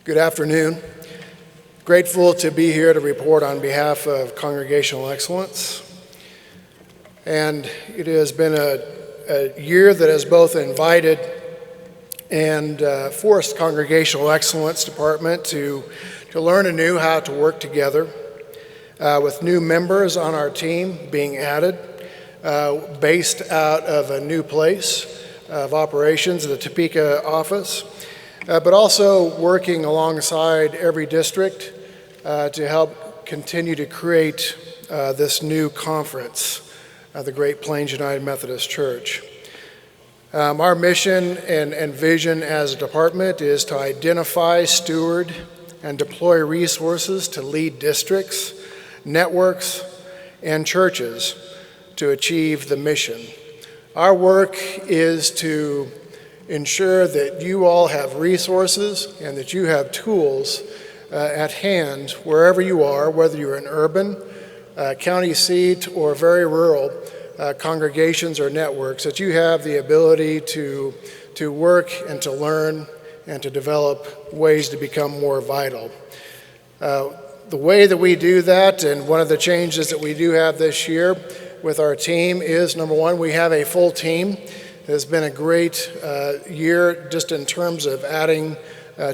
Good afternoon. Grateful to be here to report on behalf of Congregational Excellence. And it has been a year that has both invited and forced Congregational Excellence Department to learn anew how to work together, with new members on our team being added, based out of a new place of operations, the Topeka office, but also working alongside every district to help continue to create this new conference, the Great Plains United Methodist Church. Our mission and vision as a department is to identify, steward, and deploy resources to lead districts, networks, and churches to achieve the mission. Our work is to ensure that you all have resources and that you have tools at hand wherever you are, whether you're in urban, county seat, or very rural congregations or networks, that you have the ability to work and to learn and to develop ways to become more vital. The way that we do that, and one of the changes that we do have this year with our team is, number one, we have a full team. It has been a great year just in terms of adding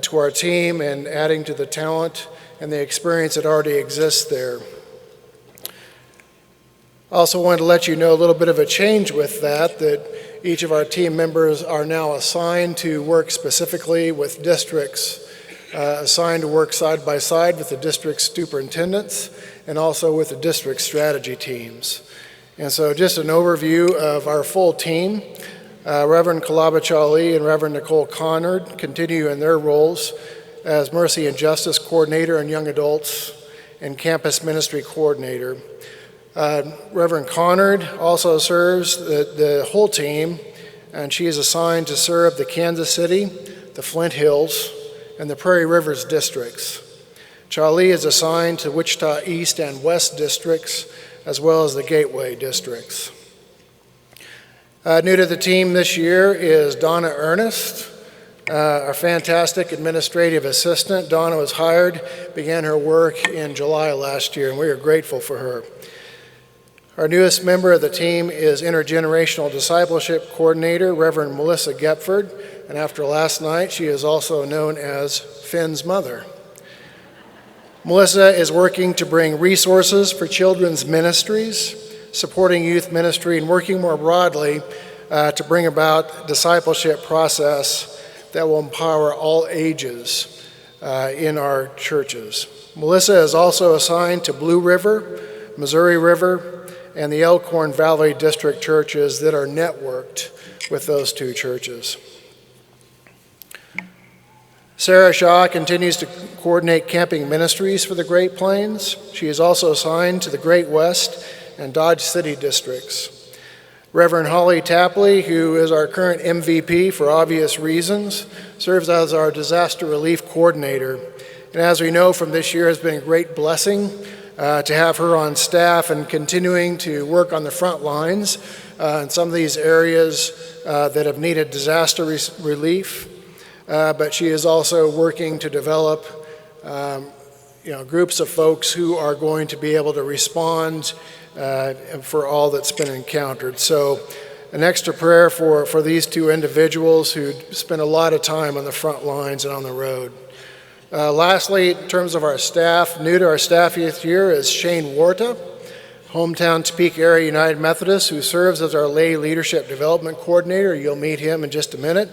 to our team and adding to the talent and the experience that already exists there. I also wanted to let you know a little bit of a change with that each of our team members are now assigned to work specifically with districts, assigned to work side by side with the district superintendents and also with the district strategy teams. And so just an overview of our full team. Reverend Kalabach Ali and Reverend Nicole Connard continue in their roles as Mercy and Justice Coordinator and Young Adults and Campus Ministry Coordinator. Reverend Connard also serves the whole team, and she is assigned to serve the Kansas City, the Flint Hills, and the Prairie Rivers districts. Charlie is assigned to Wichita East and West districts, as well as the Gateway districts. New to the team this year is Donna Ernest, our fantastic administrative assistant. Donna was hired, began her work in July last year, and we are grateful for her. Our newest member of the team is Intergenerational Discipleship Coordinator, Reverend Melissa Gepford, and after last night, she is also known as Finn's mother. Melissa is working to bring resources for children's ministries, supporting youth ministry, and working more broadly to bring about discipleship process that will empower all ages in our churches. Melissa is also assigned to Blue River, Missouri River, and the Elkhorn Valley District churches that are networked with those two churches. Sarah Shaw continues to coordinate camping ministries for the Great Plains. She is also assigned to the Great West and Dodge City districts. Reverend Holly Tapley, who is our current MVP for obvious reasons, serves as our disaster relief coordinator. And as we know from this year, has been a great blessing to have her on staff and continuing to work on the front lines in some of these areas that have needed disaster relief. But she is also working to develop groups of folks who are going to be able to respond for all that's been encountered. So an extra prayer for these two individuals who spend a lot of time on the front lines and on the road. Lastly, in terms of our staff, new to our staff this year is Shane Warta, hometown Topeka Area United Methodist, who serves as our lay leadership development coordinator. You'll meet him in just a minute.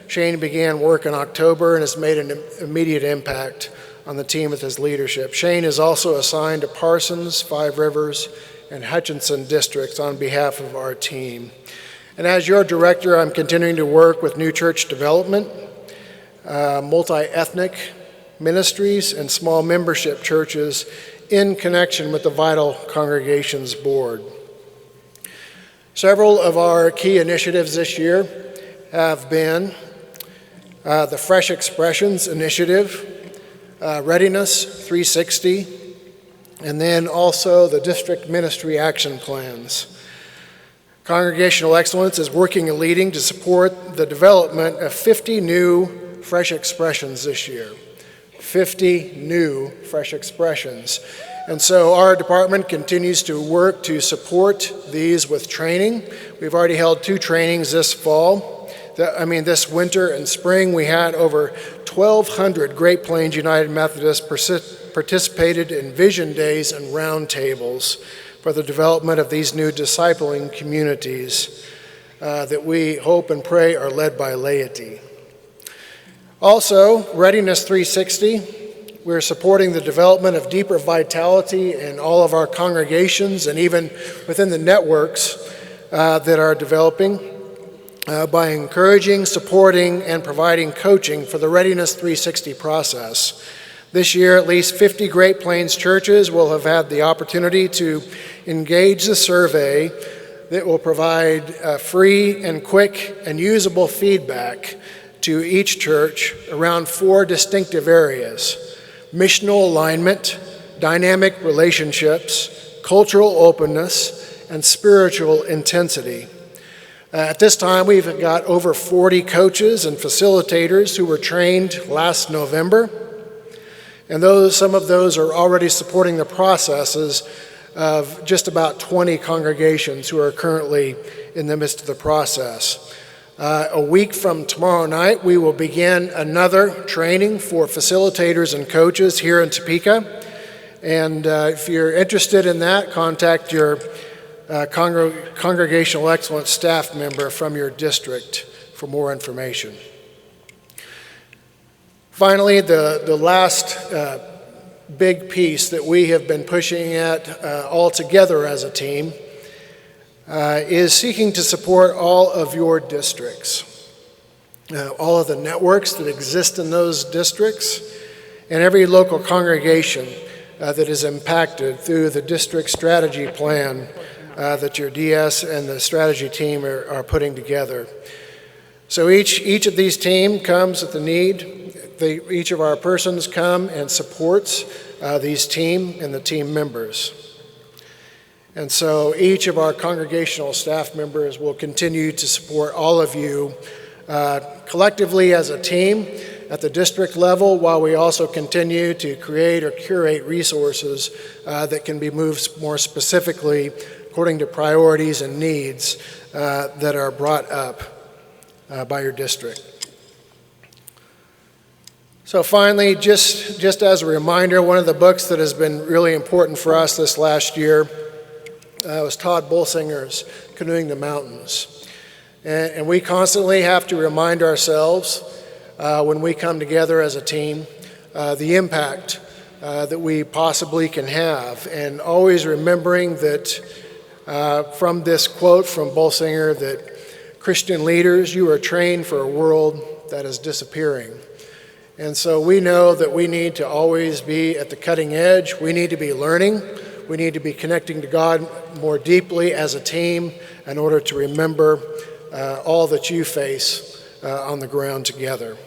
Shane began work in October and has made an immediate impact on the team with his leadership. Shane is also assigned to Parsons, Five Rivers, and Hutchinson districts on behalf of our team. And as your director, I'm continuing to work with new church development, multi-ethnic ministries, and small membership churches in connection with the Vital Congregations Board. Several of our key initiatives this year have been the Fresh Expressions Initiative, Readiness 360, and then also the district ministry action plans. Congregational Excellence is working and leading to support the development of 50 new Fresh Expressions this year. 50 new fresh expressions. And so our department continues to work to support these with training. We've already held 2 trainings this this winter and spring. We had over 1,200 Great Plains United Methodists participated in vision days and roundtables for the development of these new discipling communities that we hope and pray are led by laity. Also, Readiness 360, we're supporting the development of deeper vitality in all of our congregations and even within the networks that are developing by encouraging, supporting, and providing coaching for the Readiness 360 process. This year, at least 50 Great Plains churches will have had the opportunity to engage the survey that will provide free and quick and usable feedback to each church around 4 distinctive areas: missional alignment, dynamic relationships, cultural openness, and spiritual intensity. At this time, we've got over 40 coaches and facilitators who were trained last November, and some of those are already supporting the processes of just about 20 congregations who are currently in the midst of the process. A week from tomorrow night, we will begin another training for facilitators and coaches here in Topeka. And if you're interested in that, contact your Congregational Excellence staff member from your district for more information. Finally, the last big piece that we have been pushing at all together as a team is seeking to support all of your districts, all of the networks that exist in those districts, and every local congregation that is impacted through the district strategy plan that your DS and the strategy team are putting together. So each of these teams comes with the need. Each of our persons come and supports these team and the team members. And so each of our congregational staff members will continue to support all of you collectively as a team at the district level, while we also continue to create or curate resources that can be moved more specifically according to priorities and needs that are brought up by your district. So finally, just as a reminder, one of the books that has been really important for us this last year was Todd Bolsinger's Canoeing the Mountains. And we constantly have to remind ourselves when we come together as a team the impact that we possibly can have, and always remembering that from this quote from Bolsinger that Christian leaders, you are trained for a world that is disappearing. And so we know that we need to always be at the cutting edge. We need to be learning. We need to be connecting to God more deeply as a team in order to remember all that you face on the ground together.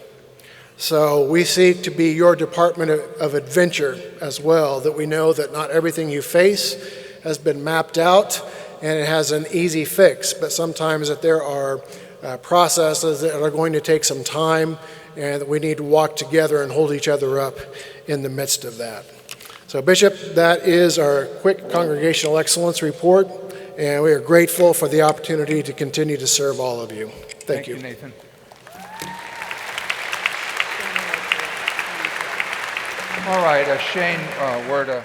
So we seek to be your department of adventure as well, that we know that not everything you face has been mapped out and it has an easy fix, but sometimes that there are processes that are going to take some time, and that we need to walk together and hold each other up in the midst of that. So Bishop, that is our quick Congregational Excellence report, and we are grateful for the opportunity to continue to serve all of you. Thank you. Thank you, Nathan. All right, Shane, word